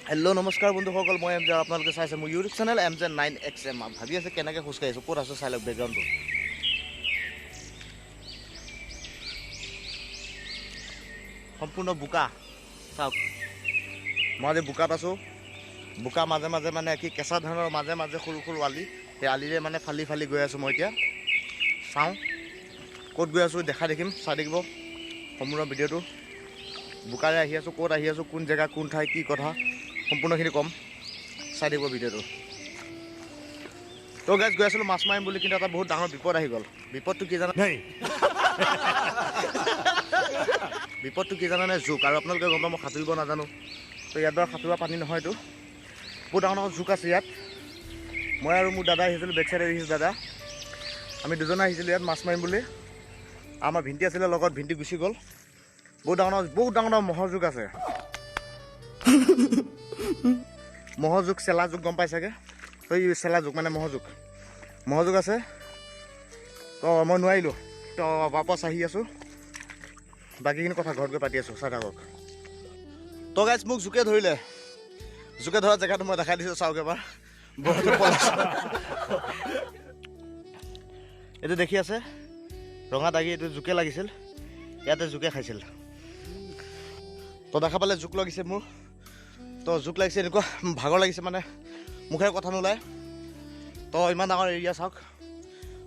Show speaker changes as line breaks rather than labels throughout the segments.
Hello' নমস্কাৰ বন্ধুসকল, মই এম জে। আপোনালোকে চাইছে মোৰ ইউটিউব চেনেল MJ9XM। ভাবি আছে কেনেকৈ খোজকাঢ়ি আছোঁ, ক'ত আছোঁ চাই লওক বেকগ্ৰাউণ্ডটো। সম্পূৰ্ণ বোকা চাওক। মই আজি বোকাত আছোঁ। বোকা মাজে মাজে মানে কি কেঁচা ধানৰ মাজে মাজে সৰু সৰু আলি, সেই আলিৰে মানে ফালি ফালি গৈ আছোঁ মই এতিয়া। চাওঁ ক'ত গৈ আছোঁ, দেখা দেখিম, চাই থাকিব সম্পূৰ্ণ ভিডিঅ'টো। বোকাৰে আহি আছোঁ, ক'ত আহি আছোঁ, কোন জেগা, কোন ঠাই, কি কথা, সম্পূৰ্ণখিনি ক'ম, চাই থাকিব ভিডিঅ'টো। তো গাইজ গৈ আছিলোঁ মাছ মাৰিম বুলি, কিন্তু এটা বহুত ডাঙৰ বিপদ আহি গ'ল। বিপদটো কি জানে? বিপদটো কি জানেনে? জোক। আৰু আপোনালোকে গম পাব মই সাঁতুৰিব নাজানো, তো ইয়াত বাৰু সাঁতোৰা পানী নহয়। এইটো বহুত ডাঙৰ ডাঙৰ জোক আছে ইয়াত। মই আৰু মোৰ দাদা আহিছিলোঁ, বেক চাইডে আহিছিলোঁ দাদা। আমি দুজনে আহিছিলোঁ ইয়াত মাছ মাৰিম বুলি। আমাৰ ভিণ্টি আছিলে লগত, ভিণ্টি গুচি গ'ল। বহুত ডাঙৰ ডাঙৰ ম'হৰ জোক আছে। ম'হৰ জোক, চেলা জোক গম পাই চাগে। তো চেলা জোক মানে ম'হৰ জোক আছে। তো মই নোৱাৰিলোঁ, তো বাপচ আহি আছোঁ। বাকীখিনি কথা ঘৰত গৈ পাতি আছোঁ, চাই থাকক। তো গাইজ মোক জোকে ধৰিলে। জোকে ধৰা জেগাটো মই দেখাই দিছোঁ, চাওক এবাৰ। এইটো দেখি আছে ৰঙা দাগি, এইটো জোকে লাগিছিল। ইয়াতে জোকে খাইছিল। তো দেখা পালে জোক লাগিছে মোৰ। তো জোক লাগিছে, এনেকুৱা ভাগৰ লাগিছে মানে মুখেৰে কথা নোলায়। তো ইমান ডাঙৰ এৰিয়া চাওক।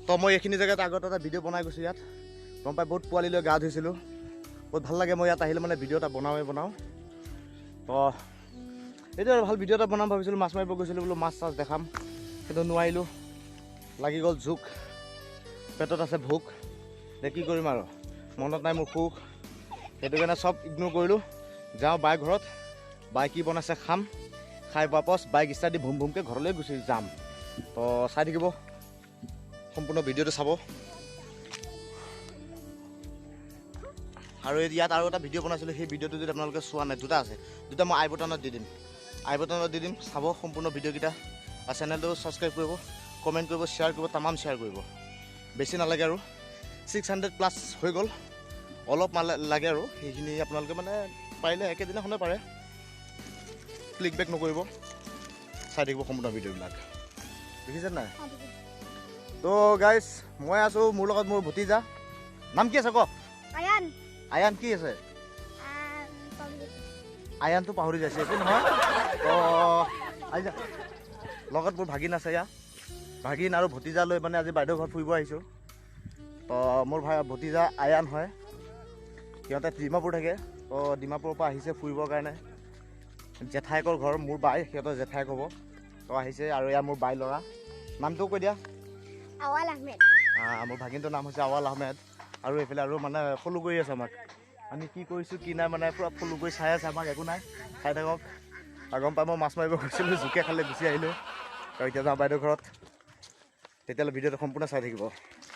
তো মই এইখিনি জেগাত আগত এটা ভিডিঅ' বনাই গৈছোঁ ইয়াত, গম পাই বহুত পোৱালি লৈ গা ধুইছিলোঁ। বহুত ভাল লাগে মই ইয়াত আহিলে মানে ভিডিঅ' এটা বনাওঁ। তো এইটো আৰু ভাল ভিডিঅ' এটা বনাম ভাবিছিলোঁ। মাছ মাৰিব গৈছিলোঁ বোলো, মাছ চাছ দেখাম, কিন্তু নোৱাৰিলোঁ। লাগি গ'ল জোক, পেটত আছে ভোক। এতিয়া কি কৰিম আৰু, মনত নাই মোৰ সুখ। সেইটো কাৰণে চব ইগন'ৰ কৰিলোঁ। যাওঁ বাই ঘৰত, বাই কি বনাইছে খাম, খাই বাপচ বাইক ষ্টাৰ্ট দি ভুম ভুমকৈ ঘৰলৈ গুচি যাম। তো চাই থাকিব, সম্পূৰ্ণ ভিডিঅ'টো চাব। আৰু ইয়াত আৰু এটা ভিডিঅ' বনাইছিলোঁ, সেই ভিডিঅ'টো যদি আপোনালোকে চোৱা নাই, দুটা আছে, দুটা মই আই বটনত দি দিম। চাব সম্পূৰ্ণ ভিডিঅ'কেইটা। আৰু চেনেলটো ছাবস্ক্ৰাইব কৰিব, কমেণ্ট কৰিব, শ্বেয়াৰ কৰিব, তামাম শ্বেয়াৰ কৰিব। বেছি নালাগে আৰু 600+ হৈ গ'ল। অলপ লাগে আৰু সেইখিনি আপোনালোকে মানে পাৰিলে একেদিনাখনে পাৰে। ক্লিক বেক নকৰিব, চাই থাকিব সম্পূৰ্ণ ভিডিঅ'বিলাক। দেখিছে নাই? তো গাইজ মই আছোঁ, মোৰ লগত মোৰ ভতিজা। নাম কি আছে কওক? আয়ান কি আছে? আয়ানটো পাহৰি যাইছে, একো নহয়। তো আহিছা লগত মোৰ ভাগিন আছে, ইয়াৰ ভাগিন আৰু ভতিজা লৈ মানে আজি বাইদেউ ঘৰত ফুৰিব আহিছোঁ। তো মোৰ ভতিজা আয়ান হয়, সিহঁতে ডিমাপুৰ থাকে। তো ডিমাপুৰৰ পৰা আহিছে ফুৰিবৰ কাৰণে। জেঠাইকৰ ঘৰ, মোৰ বাই, সিহঁতৰ জেঠাইক হ'ব। তো আহিছে, আৰু এয়া মোৰ বাই ল'ৰা। নামটো কৈ দিয়া।
আৱাল আহমেদ।
মোৰ ভাগিনটোৰ নাম হৈছে আৱাল আহমেদ। আৰু এইফালে আৰু মানে ফ'ল' কৰি আছে আমাক, আমি কি কৰিছোঁ কি নাই মানে পূৰা ফ'ল' কৰি চাই আছে আমাক। একো নাই, চাই থাকক। আৰু গম পাই মই মাছ মাৰিব গৈছিলোঁ, জোকে খালে গুচি আহিলোঁ। আৰু এতিয়া যাওঁ বাইদেউ ঘৰত। তেতিয়াহ'লে ভিডিঅ'টো সম্পূৰ্ণ চাই থাকিব।